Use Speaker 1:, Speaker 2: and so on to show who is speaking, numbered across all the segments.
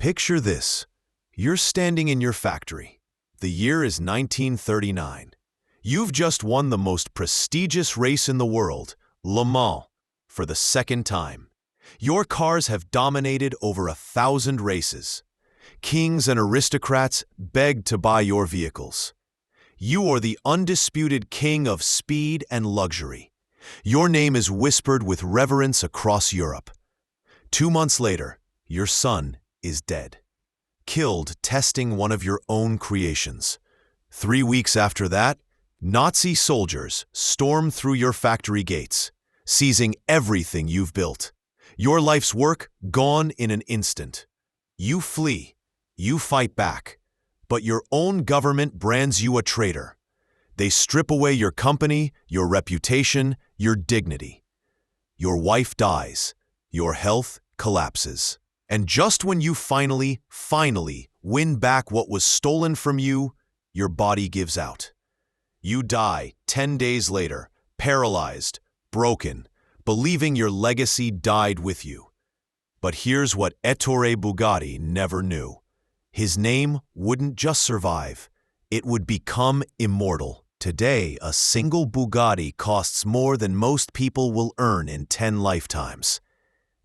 Speaker 1: Picture this. You're standing in your factory. The year is 1939. You've just won the most prestigious race in the world, Le Mans, for the second time. Your cars have dominated over 1,000 races. Kings and aristocrats begged to buy your vehicles. You are the undisputed king of speed and luxury. Your name is whispered with reverence across Europe. 2 months later, your son is dead, killed testing one of your own creations. 3 weeks after that, Nazi soldiers storm through your factory gates, seizing everything you've built. Your life's work gone in an instant. You flee, you fight back, but your own government brands you a traitor. They strip away your company, your reputation, your dignity. Your wife dies, your health collapses. And just when you finally win back what was stolen from you, your body gives out. You die 10 days later, paralyzed, broken, believing your legacy died with you. But here's what Ettore Bugatti never knew. His name wouldn't just survive, it would become immortal. Today, a single Bugatti costs more than most people will earn in 10 lifetimes.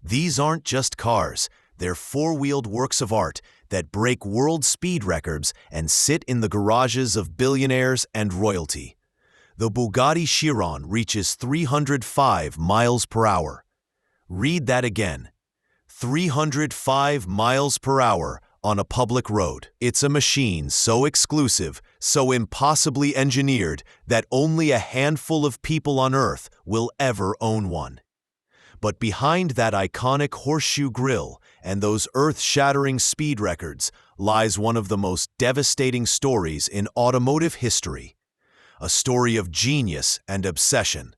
Speaker 1: These aren't just cars. They're four-wheeled works of art that break world speed records and sit in the garages of billionaires and royalty. The Bugatti Chiron reaches 305 miles per hour. Read that again. 305 miles per hour on a public road. It's a machine so exclusive, so impossibly engineered that only a handful of people on Earth will ever own one. But behind that iconic horseshoe grille and those earth-shattering speed records lies one of the most devastating stories in automotive history. A story of genius and obsession,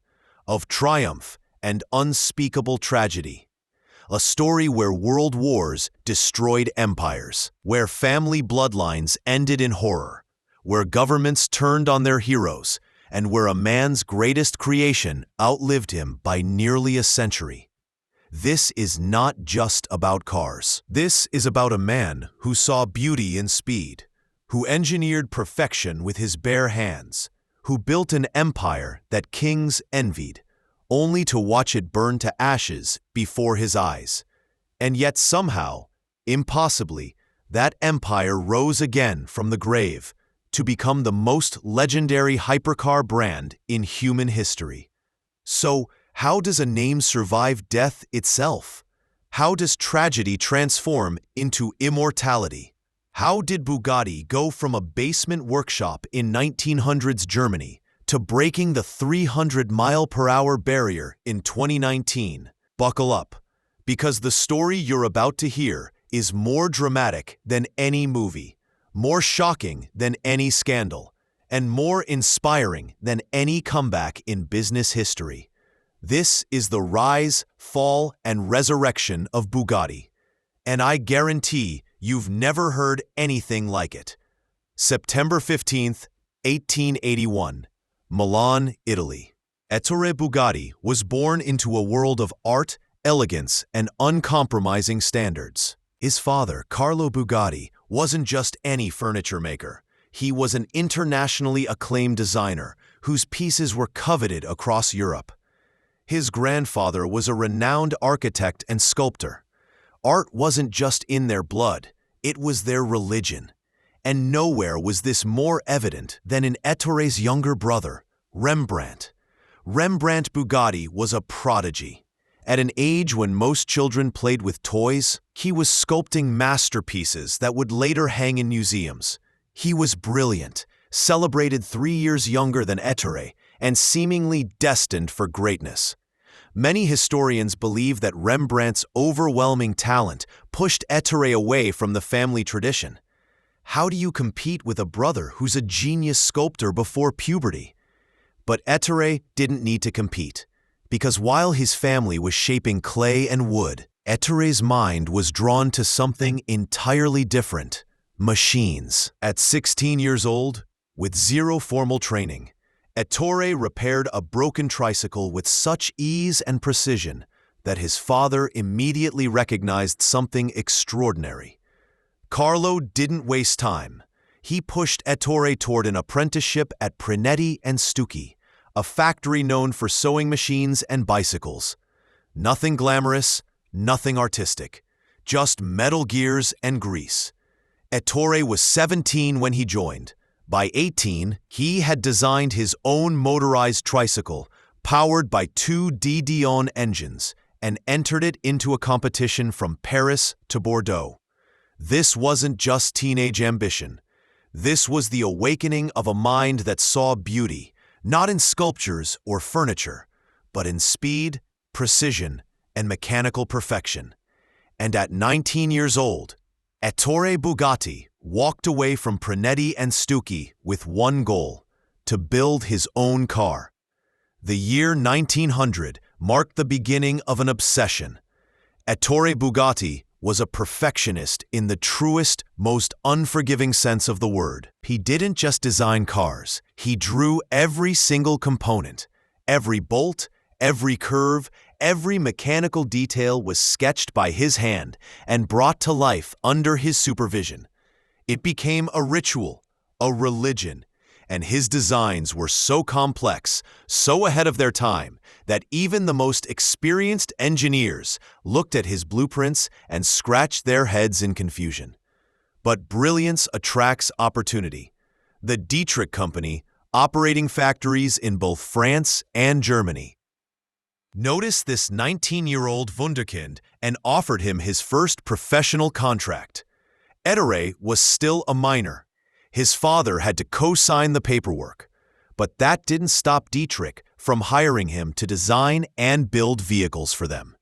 Speaker 1: of triumph and unspeakable tragedy. A story where world wars destroyed empires, where family bloodlines ended in horror, where governments turned on their heroes, and where a man's greatest creation outlived him by nearly a century. This is not just about cars. This is about a man who saw beauty in speed, who engineered perfection with his bare hands, who built an empire that kings envied, only to watch it burn to ashes before his eyes. And yet somehow, impossibly, that empire rose again from the grave, to become the most legendary hypercar brand in human history. So, how does a name survive death itself? How does tragedy transform into immortality? How did Bugatti go from a basement workshop in 1900s Germany to breaking the 300-mile-per-hour barrier in 2019? Buckle up, because the story you're about to hear is more dramatic than any movie, more shocking than any scandal, and more inspiring than any comeback in business history. This is the rise, fall, and resurrection of Bugatti, and I guarantee you've never heard anything like it. September 15th, 1881, Milan, Italy. Ettore Bugatti was born into a world of art, elegance, and uncompromising standards. His father, Carlo Bugatti, wasn't just any furniture maker. He was an internationally acclaimed designer whose pieces were coveted across Europe. His grandfather was a renowned architect and sculptor. Art wasn't just in their blood, it was their religion. And nowhere was this more evident than in Ettore's younger brother, Rembrandt. Rembrandt Bugatti was a prodigy. At an age when most children played with toys, he was sculpting masterpieces that would later hang in museums. He was brilliant, celebrated 3 years younger than Ettore, and seemingly destined for greatness. Many historians believe that Rembrandt's overwhelming talent pushed Ettore away from the family tradition. How do you compete with a brother who's a genius sculptor before puberty? But Ettore didn't need to compete, because while his family was shaping clay and wood, Ettore's mind was drawn to something entirely different: machines. At 16 years old, with zero formal training, Ettore repaired a broken tricycle with such ease and precision that his father immediately recognized something extraordinary. Carlo didn't waste time. He pushed Ettore toward an apprenticeship at Prinetti and Stucchi, a factory known for sewing machines and bicycles. Nothing glamorous, nothing artistic, just metal gears and grease. Ettore was 17 when he joined. By 18, he had designed his own motorized tricycle, powered by two Di Dion engines, and entered it into a competition from Paris to Bordeaux. This wasn't just teenage ambition. This was the awakening of a mind that saw beauty, not in sculptures or furniture, but in speed, precision, and mechanical perfection. And at 19 years old, Ettore Bugatti walked away from Prinetti and Stucchi with one goal: to build his own car. The year 1900 marked the beginning of an obsession. Ettore Bugatti was a perfectionist in the truest, most unforgiving sense of the word. He didn't just design cars, he drew every single component. Every bolt, every curve, every mechanical detail was sketched by his hand and brought to life under his supervision. It became a ritual, a religion, and his designs were so complex, so ahead of their time, that even the most experienced engineers looked at his blueprints and scratched their heads in confusion. But brilliance attracts opportunity. The Dietrich Company, operating factories in both France and Germany, noticed this 19-year-old wunderkind and offered him his first professional contract. Ettore was still a minor. His father had to co-sign the paperwork, but that didn't stop Dietrich from hiring him to design and build vehicles for them.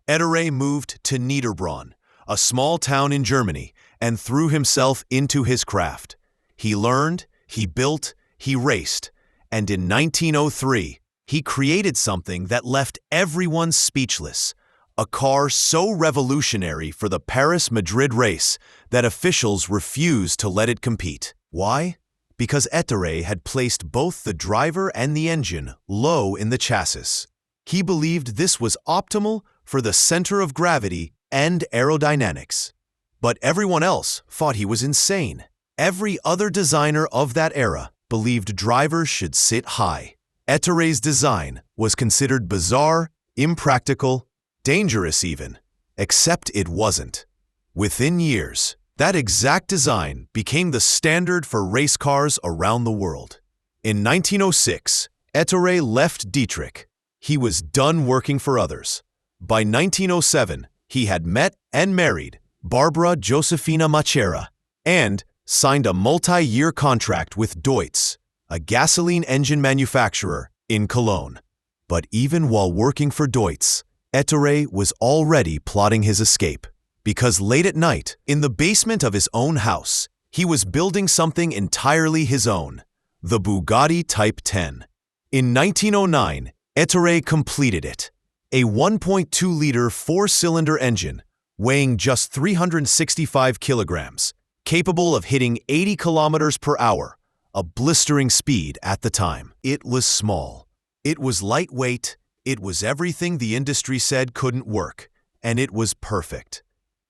Speaker 1: Ettore moved to Niederbronn, a small town in Germany, and threw himself into his craft. He learned, he built, he raced, and in 1903, he created something that left everyone speechless. A car so revolutionary for the Paris-Madrid race that officials refused to let it compete. Why? Because Ettore had placed both the driver and the engine low in the chassis. He believed this was optimal for the center of gravity and aerodynamics. But everyone else thought he was insane. Every other designer of that era believed drivers should sit high. Ettore's design was considered bizarre, impractical, dangerous even, except it wasn't. Within years, that exact design became the standard for race cars around the world. In 1906, Ettore left Dietrich. He was done working for others. By 1907, he had met and married Barbara Josefina Machera and signed a multi-year contract with Deutz, a gasoline engine manufacturer in Cologne. But even while working for Deutz, Ettore was already plotting his escape, because late at night, in the basement of his own house, he was building something entirely his own, the Bugatti Type 10. In 1909, Ettore completed it, a 1.2-liter four-cylinder engine weighing just 365 kilograms, capable of hitting 80 kilometers per hour, a blistering speed at the time. It was small. It was lightweight. It was everything the industry said couldn't work, and it was perfect.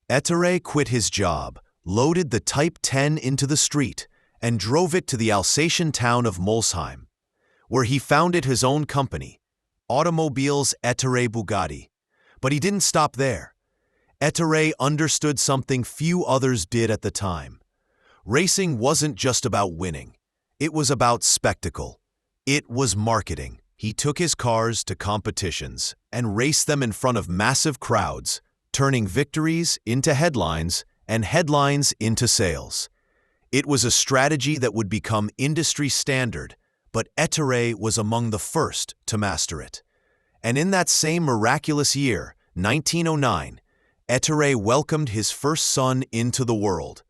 Speaker 1: Ettore quit his job, loaded the Type 10 into the street, and drove it to the Alsatian town of Molsheim, where he founded his own company, Automobiles Ettore Bugatti. But he didn't stop there. Ettore understood something few others did at the time. Racing wasn't just about winning. It was about spectacle. It was marketing. He took his cars to competitions and raced them in front of massive crowds, turning victories into headlines and headlines into sales. It was a strategy that would become industry standard, but Ettore was among the first to master it. And in that same miraculous year, 1909, Ettore welcomed his first son into the world,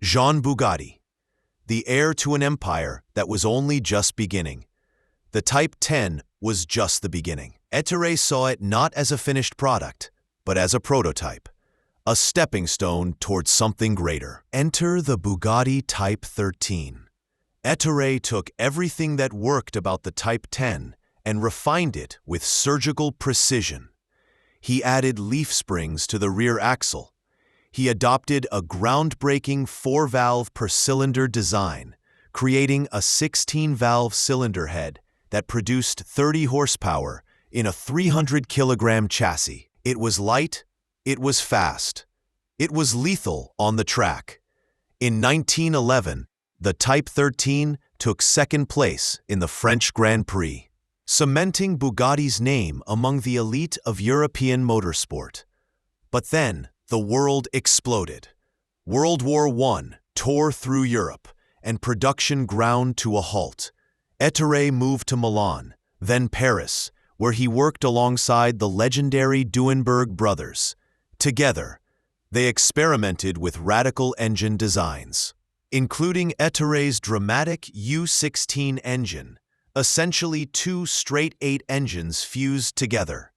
Speaker 1: Jean Bugatti, the heir to an empire that was only just beginning. The Type 10 was just the beginning. Ettore saw it not as a finished product, but as a prototype, a stepping stone towards something greater. Enter the Bugatti Type 13. Ettore took everything that worked about the Type 10 and refined it with surgical precision. He added leaf springs to the rear axle. he adopted a groundbreaking 4-valve per-cylinder design, creating a 16-valve cylinder head that produced 30 horsepower in a 300-kilogram chassis. It was light, it was fast, it was lethal on the track. In 1911, the Type 13 took second place in the French Grand Prix, cementing Bugatti's name among the elite of European motorsport. But then, the world exploded. World War I tore through Europe, and production ground to a halt. Ettore moved to Milan, then Paris, where he worked alongside the legendary Duesenberg brothers. Together, they experimented with radical engine designs, including Ettore's dramatic U16 engine, essentially two straight 8 engines fused together.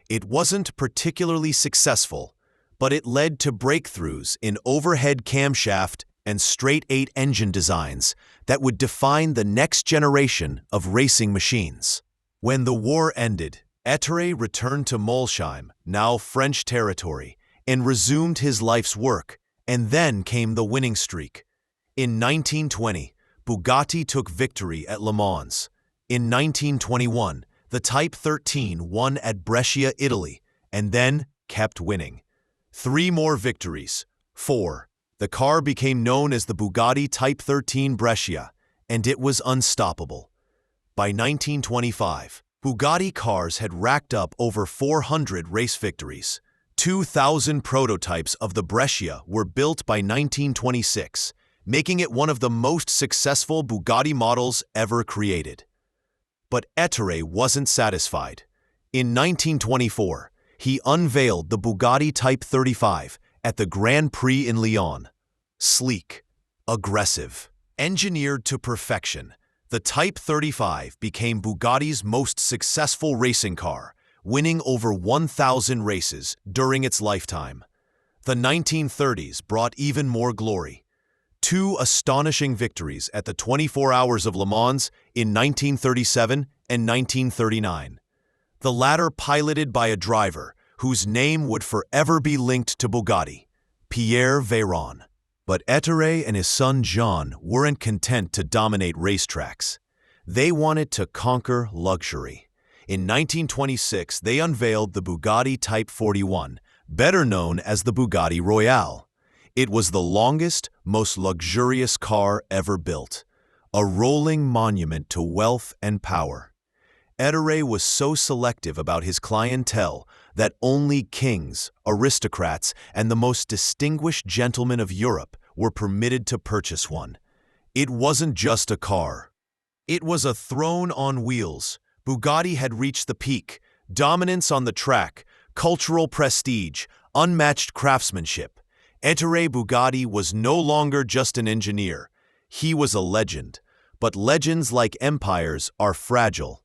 Speaker 1: It wasn't particularly successful, but it led to breakthroughs in overhead camshaft and straight 8 engine designs that would define the next generation of racing machines. When the war ended, Ettore returned to Molsheim, now French territory, and resumed his life's work, and then came the winning streak. In 1920, Bugatti took victory at Le Mans. In 1921, the Type 13 won at Brescia, Italy, and then kept winning. 3 more victories. 4. The car became known as the Bugatti Type 13 Brescia, and it was unstoppable. By 1925, Bugatti cars had racked up over 400 race victories. 2,000 prototypes of the Brescia were built by 1926, making it one of the most successful Bugatti models ever created. But Ettore wasn't satisfied. In 1924, he unveiled the Bugatti Type 35 at the Grand Prix in Lyon. Sleek, aggressive, engineered to perfection, the Type 35 became Bugatti's most successful racing car, winning over 1,000 races during its lifetime. The 1930s brought even more glory. 2 astonishing victories at the 24 Hours of Le Mans in 1937 and 1939. The latter piloted by a driver whose name would forever be linked to Bugatti, Pierre Veyron. But Ettore and his son Jean weren't content to dominate racetracks. They wanted to conquer luxury. In 1926, they unveiled the Bugatti Type 41, better known as the Bugatti Royale. It was the longest, most luxurious car ever built, a rolling monument to wealth and power. Ettore was so selective about his clientele that only kings, aristocrats, and the most distinguished gentlemen of Europe were permitted to purchase one. It wasn't just a car. It was a throne on wheels. Bugatti had reached the peak: dominance on the track, cultural prestige, unmatched craftsmanship. Ettore Bugatti was no longer just an engineer. He was a legend. But legends, like empires, are fragile.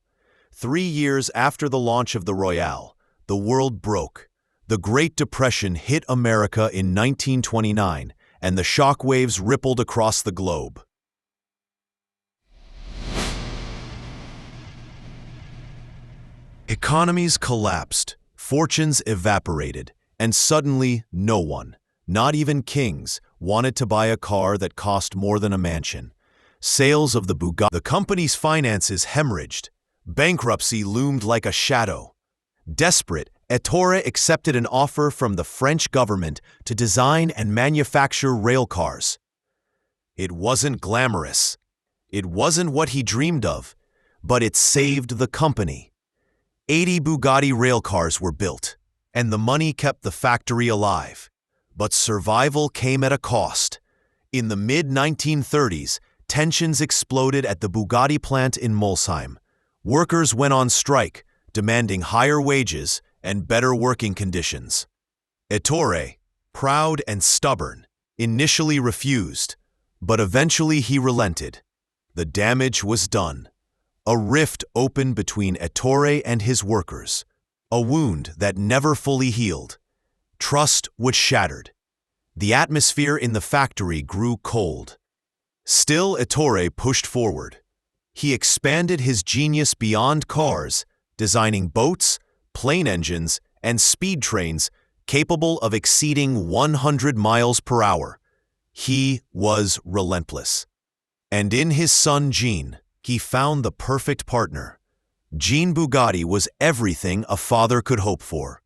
Speaker 1: 3 years after the launch of the Royale, the world broke. The Great Depression hit America in 1929, and the shockwaves rippled across the globe. Economies collapsed, fortunes evaporated, and suddenly no one, not even kings, wanted to buy a car that cost more than a mansion. Sales of the company's finances hemorrhaged. Bankruptcy loomed like a shadow. Desperate, Ettore accepted an offer from the French government to design and manufacture railcars. It wasn't glamorous. It wasn't what he dreamed of, but it saved the company. 80 Bugatti railcars were built, and the money kept the factory alive. But survival came at a cost. In the mid-1930s, tensions exploded at the Bugatti plant in Molsheim. Workers went on strike, demanding higher wages and better working conditions. Ettore, proud and stubborn, initially refused, but eventually he relented. The damage was done. A rift opened between Ettore and his workers, a wound that never fully healed. Trust was shattered. The atmosphere in the factory grew cold. Still, Ettore pushed forward. He expanded his genius beyond cars, designing boats, plane engines, and speed trains capable of exceeding 100 miles per hour. He was relentless. And in his son Jean, he found the perfect partner. Jean Bugatti was everything a father could hope for.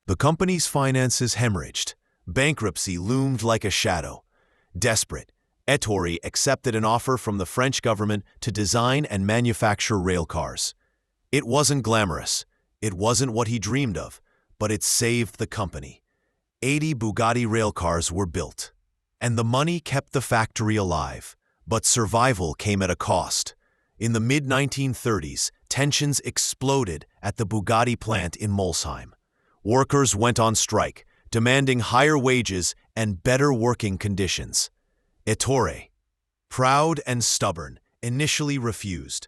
Speaker 1: The company's finances hemorrhaged. Bankruptcy loomed like a shadow. Desperate, Ettore accepted an offer from the French government to design and manufacture railcars. It wasn't glamorous. It wasn't what he dreamed of, but it saved the company. 80 Bugatti railcars were built, and the money kept the factory alive. But survival came at a cost. In the mid-1930s, tensions exploded at the Bugatti plant in Molsheim. Workers went on strike, demanding higher wages and better working conditions. Ettore, proud and stubborn, initially refused,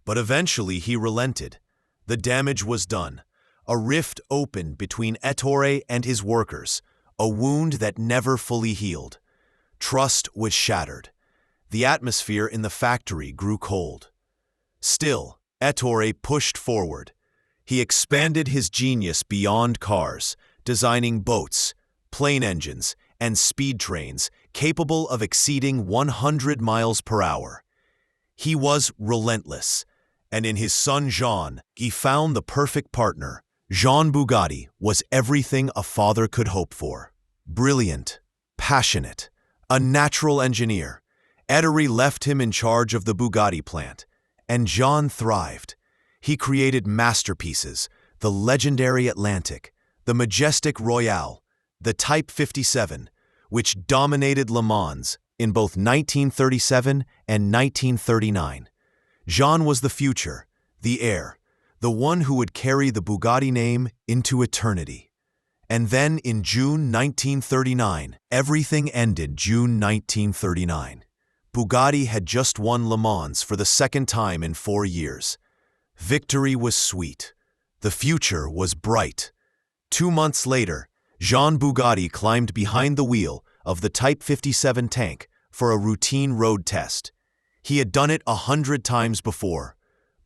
Speaker 1: but eventually he relented. The damage was done. A rift opened between Ettore and his workers, a wound that never fully healed. Trust was shattered. The atmosphere in the factory grew cold. Still, Ettore pushed forward. He expanded his genius beyond cars, designing boats, plane engines, and speed trains capable of exceeding 100 miles per hour. He was relentless, and in his son Jean, he found the perfect partner. Jean Bugatti was everything a father could hope for. Brilliant, passionate, a natural engineer, Ettore left him in charge of the Bugatti plant, and Jean thrived. He created masterpieces, the legendary Atlantic, the majestic Royale, the Type 57, which dominated Le Mans in both 1937 and 1939. Jean was the future, the heir, the one who would carry the Bugatti name into eternity. And then in June 1939, everything ended. June 1939. Bugatti had just won Le Mans for the second time in 4 years. Victory was sweet. The future was bright. 2 months later, Jean Bugatti climbed behind the wheel of the Type 57 tank for a routine road test. He had done it 100 times before,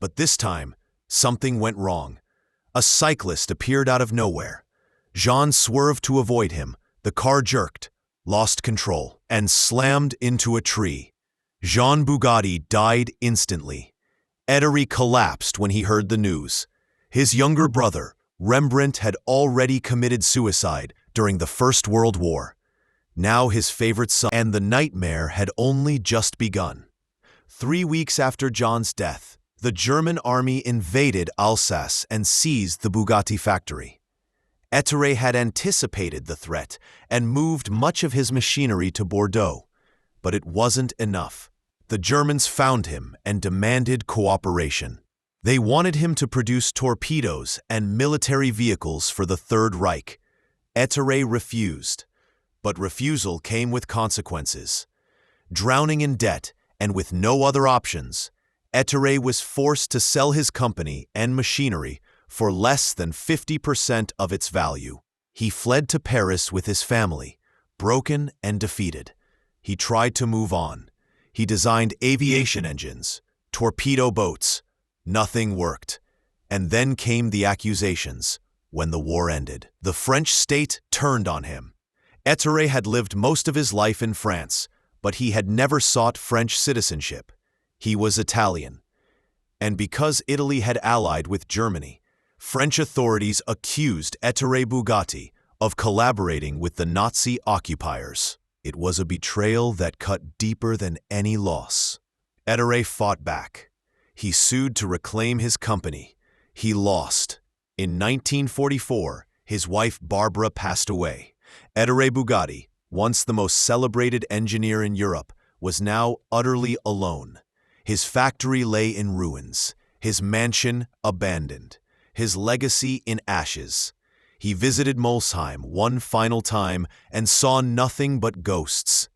Speaker 1: but this time, something went wrong. A cyclist appeared out of nowhere. Jean swerved to avoid him. The car jerked, lost control, and slammed into a tree. Jean Bugatti died instantly. Ettore collapsed when he heard the news. His younger brother, Rembrandt, had already committed suicide during the First World War. Now his favorite son, and the nightmare had only just begun. 3 weeks after Jean's death, the German army invaded Alsace and seized the Bugatti factory. Ettore had anticipated the threat and moved much of his machinery to Bordeaux, but it wasn't enough. The Germans found him and demanded cooperation. They wanted him to produce torpedoes and military vehicles for the Third Reich. Ettore refused, but refusal came with consequences. Drowning in debt and with no other options, Ettore was forced to sell his company and machinery for less than 50% of its value. He fled to Paris with his family, broken and defeated. He tried to move on. He designed aviation engines, torpedo boats. Nothing worked. And then came the accusations. When the war ended, the French state turned on him. Ettore had lived most of his life in France, but he had never sought French citizenship. He was Italian. And because Italy had allied with Germany, French authorities accused Ettore Bugatti of collaborating with the Nazi occupiers. It was a betrayal that cut deeper than any loss. Ettore fought back. He sued to reclaim his company. He lost. In 1944, his wife Barbara passed away. Ettore Bugatti, once the most celebrated engineer in Europe, was now utterly alone. His factory lay in ruins, his mansion abandoned, his legacy in ashes. He visited Molsheim one final time and saw nothing but ghosts.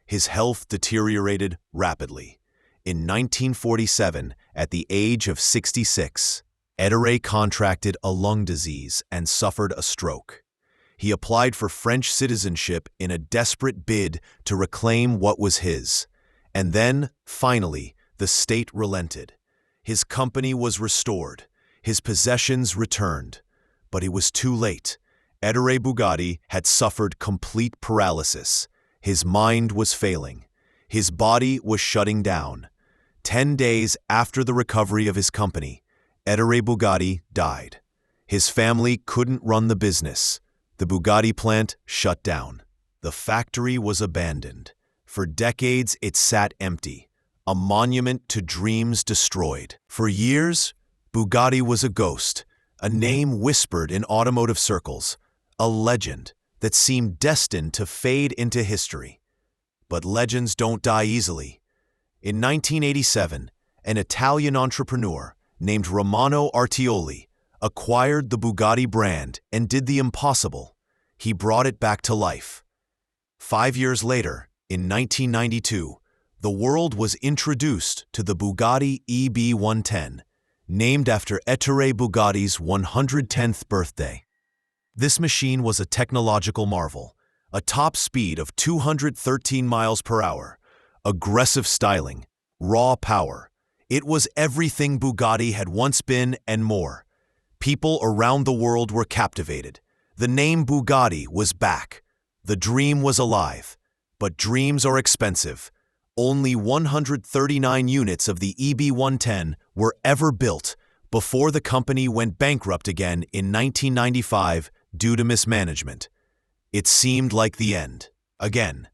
Speaker 1: His health deteriorated rapidly. In 1947, at the age of 66, Ettore contracted a lung disease and suffered a stroke. He applied for French citizenship in a desperate bid to reclaim what was his. And then, finally, the state relented. His company was restored, his possessions returned. But it was too late. Ettore Bugatti had suffered complete paralysis. His mind was failing. His body was shutting down. 10 days after the recovery of his company, Ettore Bugatti died. His family couldn't run the business. The Bugatti plant shut down. The factory was abandoned. For decades, it sat empty, a monument to dreams destroyed. For years, Bugatti was a ghost, a name whispered in automotive circles, a legend that seemed destined to fade into history. But legends don't die easily. In 1987, an Italian entrepreneur named Romano Artioli acquired the Bugatti brand and did the impossible. He brought it back to life. 5 years later, in 1992, the world was introduced to the Bugatti EB110, named after Ettore Bugatti's 110th birthday. This machine was a technological marvel, a top speed of 213 miles per hour, aggressive styling, raw power. It was everything Bugatti had once been and more. People around the world were captivated. The name Bugatti was back. The dream was alive. But dreams are expensive. Only 139 units of the EB110 were ever built before the company went bankrupt again in 1995 due to mismanagement. It seemed like the end, again.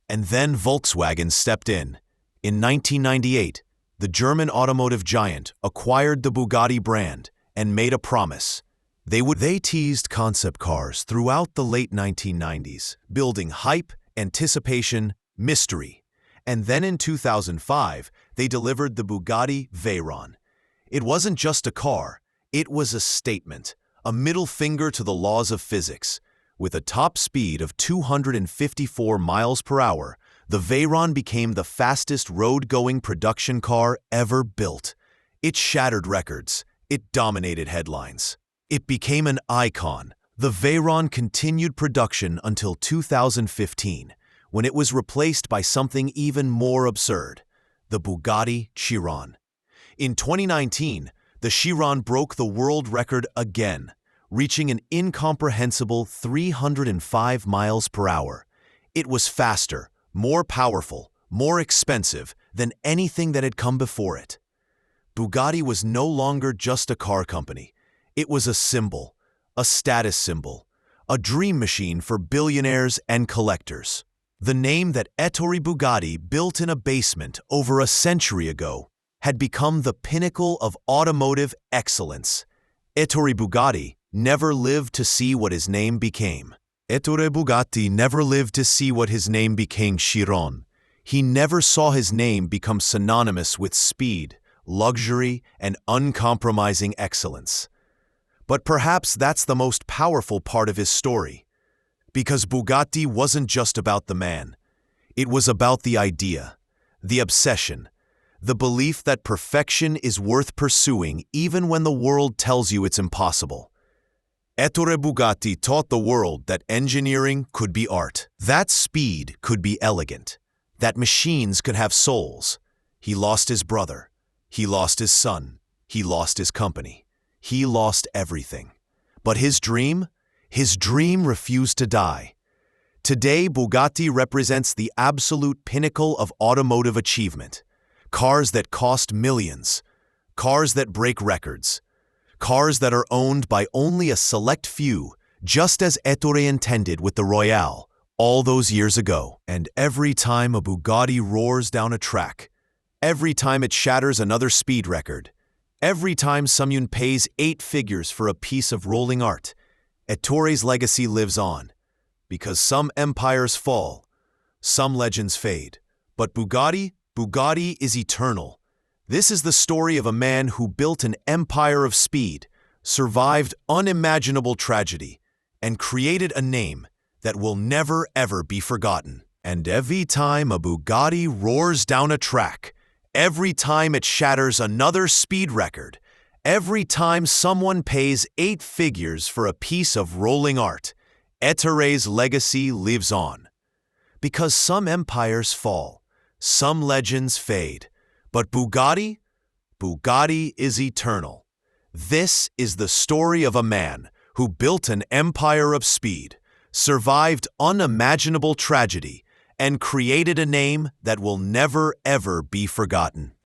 Speaker 1: And then Volkswagen stepped in. In 1998, the German automotive giant acquired the Bugatti brand and made a promise. They teased concept cars throughout the late 1990s, building hype, anticipation, mystery. And then in 2005, they delivered the Bugatti Veyron. It wasn't just a car, it was a statement, a middle finger to the laws of physics. With a top speed of 254 miles per hour, the Veyron became the fastest road-going production car ever built. It shattered records. It dominated headlines. It became an icon. The Veyron continued production until 2015, when it was replaced by something even more absurd, the Bugatti Chiron. In 2019, the Chiron broke the world record again, reaching an incomprehensible 305 miles per hour. It was faster, more powerful, more expensive than anything that had come before it. Bugatti was no longer just a car company. It was a symbol, a status symbol, a dream machine for billionaires and collectors. The name that Ettore Bugatti built in a basement over a century ago had become the pinnacle of automotive excellence. Ettore Bugatti never lived to see what his name became. Ettore Bugatti never lived to see what his name became Chiron. He never saw his name become synonymous with speed, luxury, and uncompromising excellence. But perhaps that's the most powerful part of his story. Because Bugatti wasn't just about the man. It was about the idea, the obsession, the belief that perfection is worth pursuing even when the world tells you it's impossible. Ettore Bugatti taught the world that engineering could be art, that speed could be elegant, that machines could have souls. He lost his brother. He lost his son. He lost his company. He lost everything. But his dream refused to die. Today, Bugatti represents the absolute pinnacle of automotive achievement. Cars that cost millions. Cars that break records. Cars that are owned by only a select few, just as Ettore intended with the Royale all those years ago. And every time a Bugatti roars down a track, every time it shatters another speed record, every time someone pays 8 figures for a piece of rolling art, Ettore's legacy lives on. Because some empires fall, some legends fade. But Bugatti is eternal. This is the story of a man who built an empire of speed, survived unimaginable tragedy, and created a name that will never ever be forgotten. And every time a Bugatti roars down a track, every time it shatters another speed record, every time someone pays 8 figures for a piece of rolling art, Ettore's legacy lives on. Because some empires fall, some legends fade, but Bugatti is eternal. This is the story of a man who built an empire of speed, survived unimaginable tragedy, and created a name that will never ever be forgotten.